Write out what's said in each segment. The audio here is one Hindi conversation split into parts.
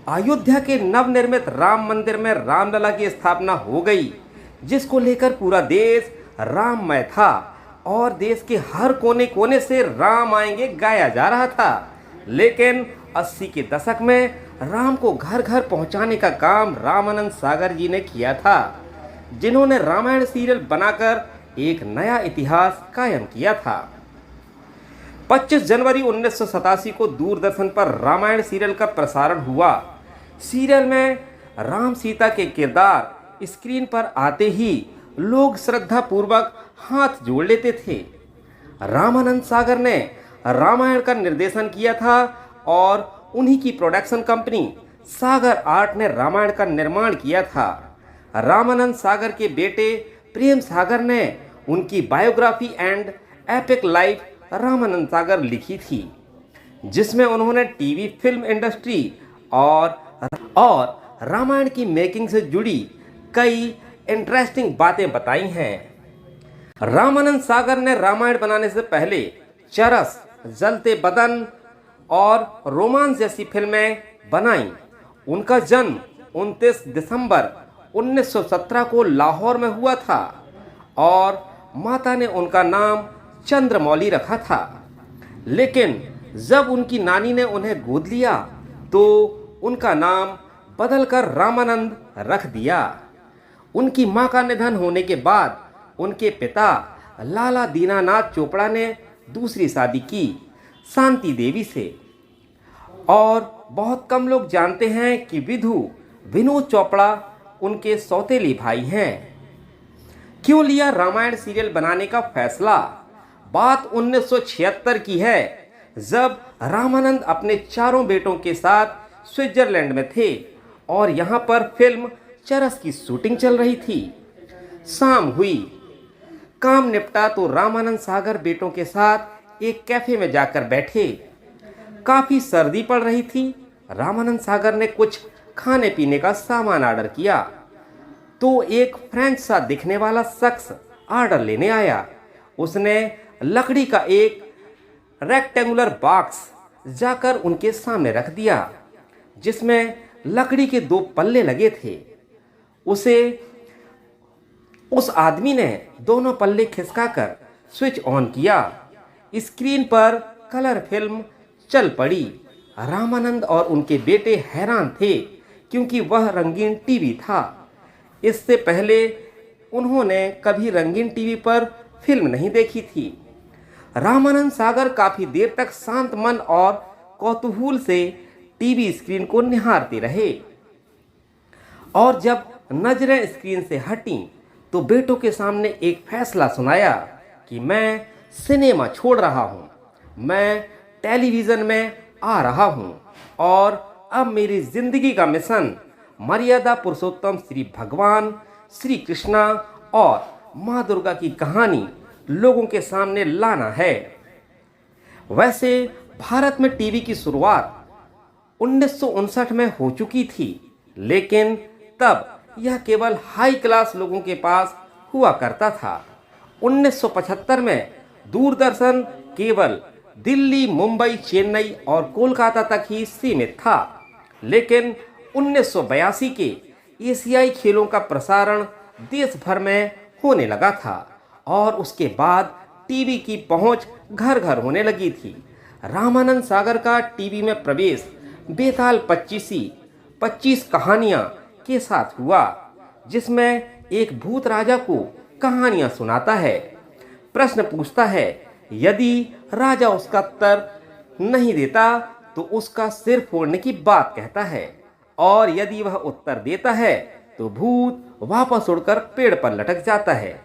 अयोध्या के नवनिर्मित राम मंदिर में रामलला की स्थापना हो गई, जिसको लेकर पूरा देश राममय था और देश के हर कोने कोने से राम आएंगे गाया जा रहा था। लेकिन 80 के दशक में राम को घर घर पहुंचाने का काम रामानंद सागर जी ने किया था, जिन्होंने रामायण सीरियल बनाकर एक नया इतिहास कायम किया था। 25 जनवरी 1987 को दूरदर्शन पर रामायण सीरियल का प्रसारण हुआ। सीरियल में राम सीता के किरदार स्क्रीन पर आते ही लोग श्रद्धा पूर्वक हाथ जोड़ लेते थे। रामानंद सागर ने रामायण का निर्देशन किया था और उन्हीं की प्रोडक्शन कंपनी सागर आर्ट ने रामायण का निर्माण किया था। रामानंद सागर के बेटे प्रेम सागर ने उनकी biography and epic life Ramanand Sagar लिखी थी, जिसमें उन्होंने टीवी फिल्म इंडस्ट्री और रामायण की मेकिंग से जुड़ी कई इंटरेस्टिंग बातें बताई हैं। रामानंद सागर ने रामायण बनाने से पहले चरस, जलते बदन और रोमांस जैसी फिल्में बनाई। उनका जन्म 29 दिसंबर 1917 को लाहौर में हुआ था और माता ने उनका नाम चंद्रमौली रखा था। लेकिन जब उनकी नानी ने उन्हें गोद लिया तो उनका नाम बदलकर रामानंद रख दिया। उनकी मां का निधन होने के बाद उनके पिता लाला दीनानाथ चोपड़ा ने दूसरी शादी की शांति देवी से। और बहुत कम लोग जानते हैं कि विधु विनोद चोपड़ा उनके सौतेली भाई हैं। क्यों लिया रामायण सीरियल बनाने का फैसला? बात 1976 की है, जब रामानंद अपने चारों बेटों के साथ स्विट्जरलैंड में थे और यहाँ पर फिल्म चरस की शूटिंग चल रही थी। शाम हुई, काम निपटा तो रामानंद सागर बेटों के साथ एक कैफे में जाकर बैठे। काफी सर्दी पड़ रही थी। रामानंद सागर ने कुछ खाने पीने का सामान ऑर्डर किया तो एक फ्रेंच सा दिखने वाला शख्स ऑर्डर लेने आया। उसने लकड़ी का एक रेक्टेंगुलर बॉक्स जाकर उनके सामने रख दिया, जिसमें लकड़ी के 2 पल्ले लगे थे। उस आदमी ने दोनों पल्ले खिसकाकर स्विच ऑन किया। स्क्रीन पर कलर फिल्म चल पड़ी। रामानंद और उनके बेटे हैरान थे क्योंकि वह रंगीन टीवी था। इससे पहले उन्होंने कभी रंगीन टीवी पर फिल्म नहीं देखी थी। रामानंद सागर काफी देर तक शांत मन और कौतूहल से टीवी स्क्रीन को निहारते रहे और जब नजरें स्क्रीन से हटीं तो बेटों के सामने एक फैसला सुनाया कि मैं सिनेमा छोड़ रहा हूँ, मैं टेलीविज़न में आ रहा हूँ और अब मेरी जिंदगी का मिशन मर्यादा पुरुषोत्तम श्री भगवान श्री कृष्णा और माँ दुर्गा की कहानी लोगों के सामने लाना है। वैसे भारत में टीवी की शुरुआत 1959 में हो चुकी थी, लेकिन तब यह केवल हाई क्लास लोगों के पास हुआ करता था। 1975 में दूरदर्शन केवल दिल्ली, मुंबई, चेन्नई और कोलकाता तक ही सीमित था। लेकिन 1982 के एशियाई खेलों का प्रसारण देश भर में होने लगा था और उसके बाद टीवी की पहुंच घर घर होने लगी थी। रामानंद सागर का टीवी में प्रवेश बेताल 25 कहानियां के साथ हुआ, जिसमें एक भूत राजा को कहानियां सुनाता है, प्रश्न पूछता है, यदि राजा उसका उत्तर नहीं देता तो उसका सिर फोड़ने की बात कहता है और यदि वह उत्तर देता है तो भूत वापस उड़कर पेड़ पर लटक जाता है।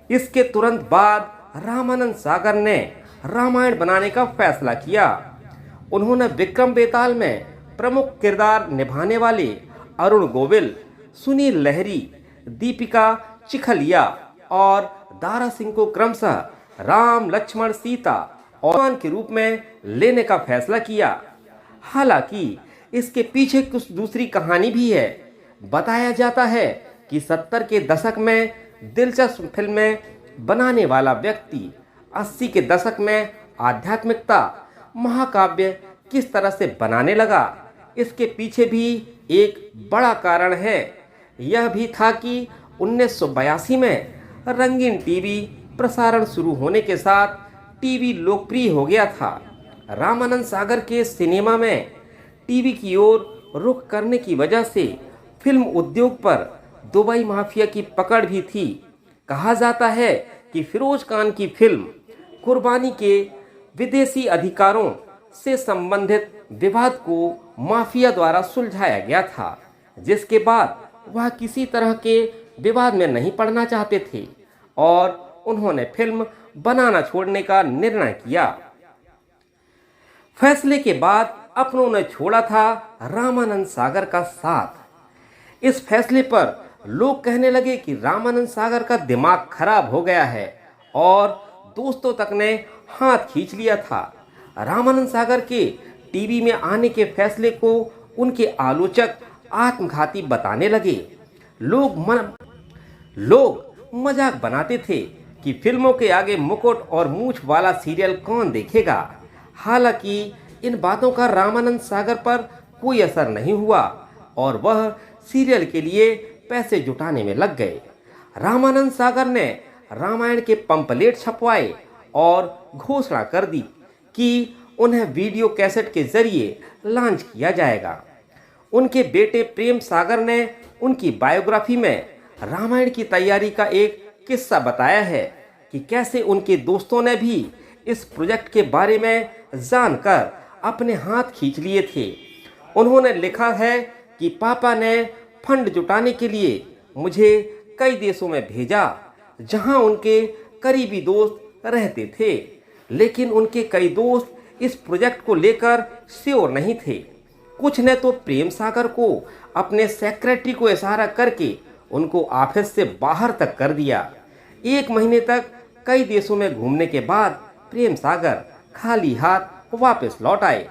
इसके तुरंत बाद रामानंद सागर ने रामायण बनाने का फैसला किया। उन्होंने विक्रम बेताल में प्रमुख किरदार निभाने वाले अरुण गोविल, सुनील लहरी, दीपिका चिखलिया और दारा सिंह को क्रमशः राम, लक्ष्मण, सीता और हनुमान के रूप में लेने का फैसला किया। हालांकि इसके पीछे कुछ दूसरी कहानी भी है। बताया जाता है कि 70 के दशक में दिलचस्प फिल्में बनाने वाला व्यक्ति 80 के दशक में आध्यात्मिकता महाकाव्य किस तरह से बनाने लगा, इसके पीछे भी एक बड़ा कारण है। यह भी था कि 1982 में रंगीन टीवी प्रसारण शुरू होने के साथ टीवी लोकप्रिय हो गया था। रामानंद सागर के सिनेमा में टीवी की ओर रुख करने की वजह से फिल्म उद्योग पर दुबई माफिया की पकड़ भी थी। कहा जाता है कि फिरोज खान की फिल्म कुर्बानी के विदेशी अधिकारों से संबंधित विवाद को माफिया द्वारा सुलझाया गया था, जिसके बाद वह किसी तरह के विवाद में नहीं पड़ना चाहते थे और उन्होंने फिल्म बनाना छोड़ने का निर्णय किया। फैसले के बाद अपनों ने छोड़ा था रामानंद सागर का साथ। इस फैसले पर लोग कहने लगे कि रामानंद सागर का दिमाग खराब हो गया है और दोस्तों तक ने हाथ खींच लिया था। रामानंद सागर के टीवी में आने के फैसले को उनके आलोचक आत्मघाती बताने लगे। लोग मजाक बनाते थे कि फिल्मों के आगे मुकुट और मूछ वाला सीरियल कौन देखेगा। हालांकि इन बातों का रामानंद सागर पर कोई असर नहीं हुआ और वह सीरियल के लिए पैसे जुटाने में लग गए। रामानंद सागर ने रामायण के पंपलेट छपवाए और घोषणा कर दी कि उन्हें वीडियो कैसेट के जरिए लॉन्च किया जाएगा। उनके बेटे प्रेम सागर ने उनकी बायोग्राफी में रामायण की तैयारी का एक किस्सा बताया है कि कैसे उनके दोस्तों ने भी इस प्रोजेक्ट के बारे में जानकर अपने हाथ खींच लिए थे। उन्होंने लिखा है कि पापा ने फंड जुटाने के लिए मुझे कई देशों में भेजा जहां उनके करीबी दोस्त रहते थे, लेकिन उनके कई दोस्त इस प्रोजेक्ट को लेकर श्योर नहीं थे। कुछ ने तो प्रेम सागर को अपने सेक्रेटरी को इशारा करके उनको ऑफिस से बाहर तक कर दिया। 1 महीने तक कई देशों में घूमने के बाद प्रेम सागर खाली हाथ वापस लौट आए।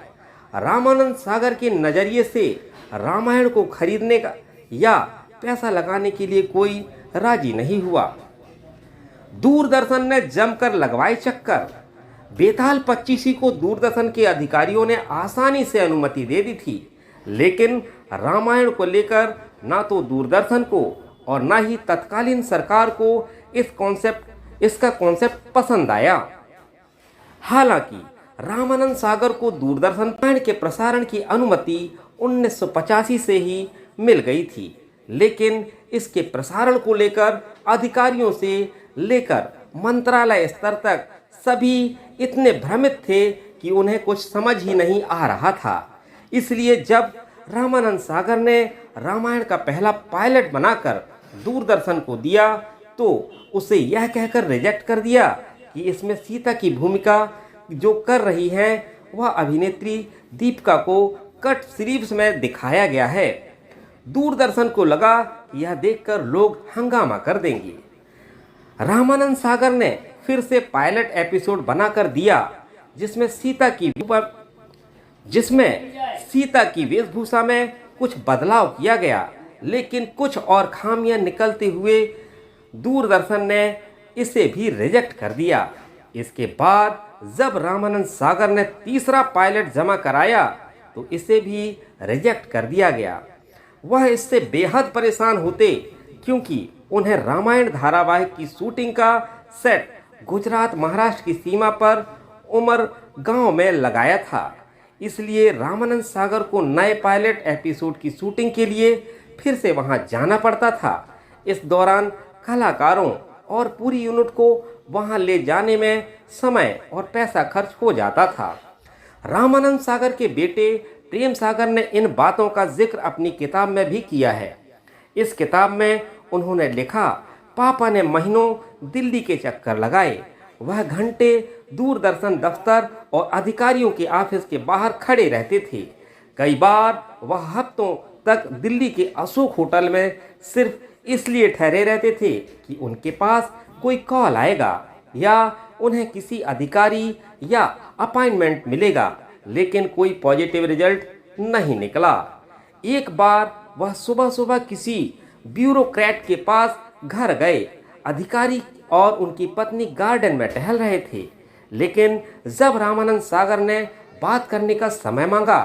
रामानंद सागर के नजरिए से रामायण को खरीदने का या पैसा लगाने के लिए कोई राजी नहीं हुआ। दूरदर्शन ने जमकर लगवाए चक्कर। बेताल 25 को दूरदर्शन के अधिकारियों ने आसानी से अनुमति दे दी थी, लेकिन रामायण को लेकर ना तो दूरदर्शन को और ना ही तत्कालीन सरकार को इसका कॉन्सेप्ट पसंद आया। हालांकि रामानंद सागर को दूरदर्शन के प्रसारण की अनुमति 1985 से ही मिल गई थी, लेकिन इसके प्रसारण को लेकर अधिकारियों से लेकर मंत्रालय स्तर तक सभी इतने भ्रमित थे कि उन्हें कुछ समझ ही नहीं आ रहा था। इसलिए जब रामानंद सागर ने रामायण का पहला पायलट बनाकर दूरदर्शन को दिया तो उसे यह कहकर रिजेक्ट कर दिया कि इसमें सीता की भूमिका जो कर रही है वह अभिनेत्री दीपिका को कट सीरीज में दिखाया गया है। दूरदर्शन को लगा कि यह देखकर लोग हंगामा कर देंगे। रामानंद सागर ने फिर से पायलट एपिसोड बनाकर दिया जिसमें सीता की वेशभूषा में कुछ बदलाव किया गया, लेकिन कुछ और खामियां निकलते हुए दूरदर्शन ने इसे भी रिजेक्ट कर दिया। इसके बाद जब रामानंद सागर ने तीसरा पायलट जमा कराया तो इसे भी रिजेक्ट कर दिया गया। वह इससे बेहद परेशान होते क्योंकि उन्हें रामायण धारावाहिक की शूटिंग का सेट गुजरात महाराष्ट्र की सीमा पर उमर गांव में लगाया था। इसलिए रामानंद सागर को नए पायलट एपिसोड की शूटिंग के लिए फिर से वहां जाना पड़ता था। इस दौरान कलाकारों और पूरी यूनिट को वहां ले जाने में समय और पैसा खर्च हो जाता था। रामानंद सागर के बेटे प्रेम सागर ने इन बातों का जिक्र अपनी किताब में भी किया है। इस किताब में उन्होंने लिखा, पापा ने महीनों दिल्ली के चक्कर लगाए। वह घंटे दूरदर्शन दफ्तर और अधिकारियों के ऑफिस के बाहर खड़े रहते थे। कई बार वह हफ्तों तक दिल्ली के अशोक होटल में सिर्फ इसलिए ठहरे रहते थे कि उनके पास कोई कॉल आएगा या उन्हें किसी अधिकारी या अपॉइंटमेंट मिलेगा, लेकिन कोई पॉजिटिव रिजल्ट नहीं निकला। एक बार वह सुबह सुबह किसी ब्यूरोक्रेट के पास घर गए। अधिकारी और उनकी पत्नी गार्डन में टहल रहे थे, लेकिन जब रामानंद सागर ने बात करने का समय मांगा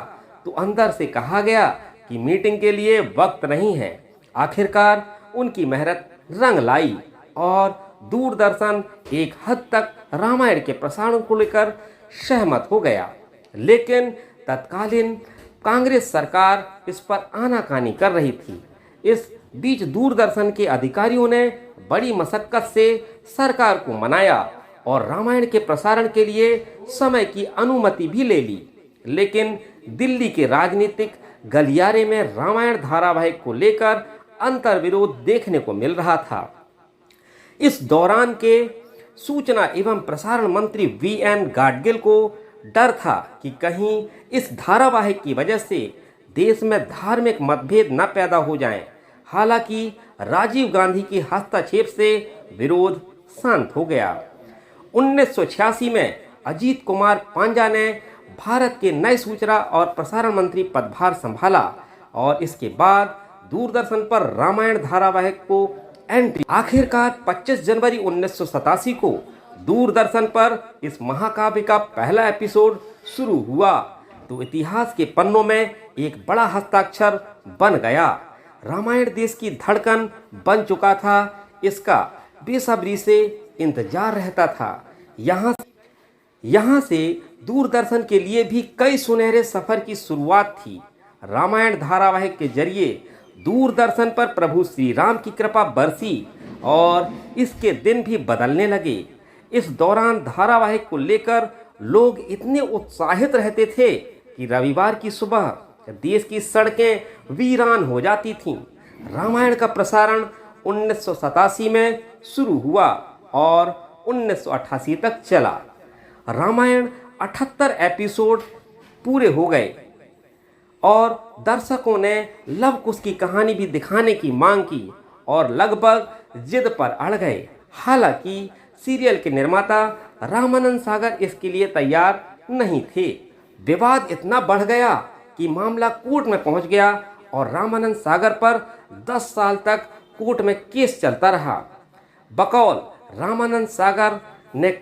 तो अंदर से कहा गया कि मीटिंग के लिए वक्त नहीं है। आखिरकार उनकी मेहनत रंग लाई और दूरदर्शन एक हद तक रामायण के प्रसारण को लेकर सहमत हो गया, लेकिन तत्कालीन कांग्रेस सरकार इस पर आनाकानी कर रही थी। इस बीच दूरदर्शन के अधिकारियों ने बड़ी मशक्कत से सरकार को मनाया और रामायण के प्रसारण के लिए समय की अनुमति भी ले ली, लेकिन दिल्ली के राजनीतिक गलियारे में रामायण धारावाहिक को लेकर अंतर्विरोध देखने को मिल रहा था। इस दौरान के सूचना एवं प्रसारण मंत्री वी.एन. गाडगिल को डर था कि कहीं इस धारावाहिक की वजह से देश में धार्मिक मतभेद न पैदा हो जाएं। हालांकि राजीव गांधी के हस्तक्षेप से विरोध शांत हो गया। 1986 में अजीत कुमार पांजा ने भारत के नए सूचना और प्रसारण मंत्री पदभार संभाला और इसके बाद दूरदर्शन पर रामायण धारावाहिक को एंट्री। आखिरकार 25 जनवरी 1987 को दूरदर्शन पर इस महाकाव्य का पहला एपिसोड शुरू हुआ तो इतिहास के पन्नों में एक बड़ा हस्ताक्षर बन गया। रामायण देश की धड़कन बन चुका था, इसका बेसब्री से इंतजार रहता था। यहाँ से दूरदर्शन के लिए भी कई सुनहरे सफर की शुरुआत थी। रामायण धारावाहिक के जरिए दूरदर्शन पर प्रभु श्री राम की कृपा बरसी और इसके दिन भी बदलने लगे। इस दौरान धारावाहिक को लेकर लोग इतने उत्साहित रहते थे कि रविवार की सुबह देश की सड़कें वीरान हो जाती थीं। रामायण का प्रसारण 1987 में शुरू हुआ और 1988 तक चला। रामायण 78 एपिसोड पूरे हो गए और दर्शकों ने लव कुश की कहानी भी दिखाने की मांग की और लगभग जिद पर अड़ गए। हालांकि सीरियल के निर्माता रामानंद सागर इसके लिए तैयार नहीं थे। विवाद इतना बढ़ गया कि मामला कोर्ट में पहुंच गया और रामानंद सागर पर 10 साल तक कोर्ट में केस चलता रहा। बकौल रामानंद सागर ने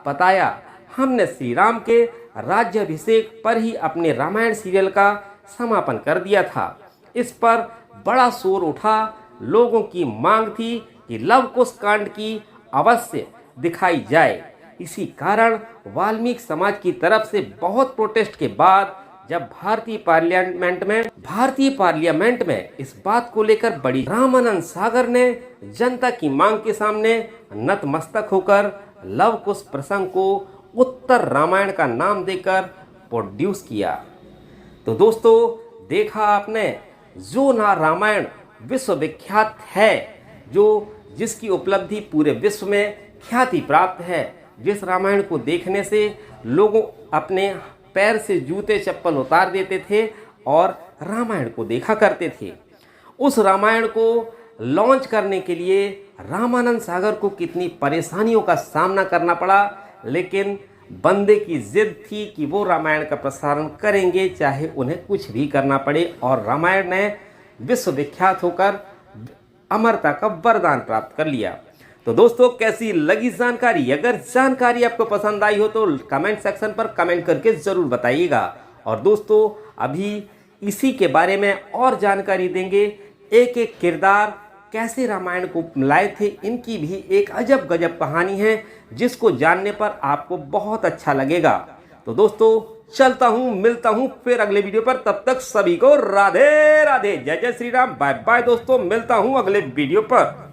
बताया, हमने श्री राम के राज्याभिषेक पर ही अपने रामायण सीरियल का समापन कर दिया था। इस पर बड़ा शोर उठा। लोगों की मांग थी कि लव कुश कांड की अवश्य दिखाई जाए। इसी कारण वाल्मीकि समाज की तरफ से बहुत प्रोटेस्ट के बाद जब भारतीय पार्लियामेंट में इस बात को लेकर बड़ी रामानंद सागर ने जनता की मांग के सामने नतमस्तक होकर लव कुश प्रसंग को उत्तर रामायण का नाम देकर प्रोड्यूस किया। तो दोस्तों, देखा आपने, जो ना रामायण विश्वविख्यात है, जिसकी उपलब्धि पूरे विश्व में ख्याति प्राप्त है, जिस रामायण को देखने से लोगों अपने पैर से जूते चप्पल उतार देते थे और रामायण को देखा करते थे। उस रामायण को लॉन्च करने के लिए रामानंद सागर को कितनी परेशानियों का सामना करना पड़ा, लेकिन बंदे की जिद थी कि वो रामायण का प्रसारण करेंगे चाहे उन्हें कुछ भी करना पड़े, और रामायण ने विश्वविख्यात होकर अमरता का वरदान प्राप्त कर लिया। तो दोस्तों, कैसी लगी जानकारी? अगर जानकारी आपको पसंद आई हो तो कमेंट सेक्शन पर कमेंट करके ज़रूर बताइएगा। और दोस्तों, अभी इसी के बारे में और जानकारी देंगे। एक एक किरदार कैसे रामायण को लाए थे, इनकी भी एक अजब गजब कहानी है जिसको जानने पर आपको बहुत अच्छा लगेगा। तो दोस्तों, चलता हूँ, मिलता हूँ फिर अगले वीडियो पर। तब तक सभी को राधे राधे, जय जय श्री राम, बाय बाय दोस्तों, मिलता हूँ अगले वीडियो पर।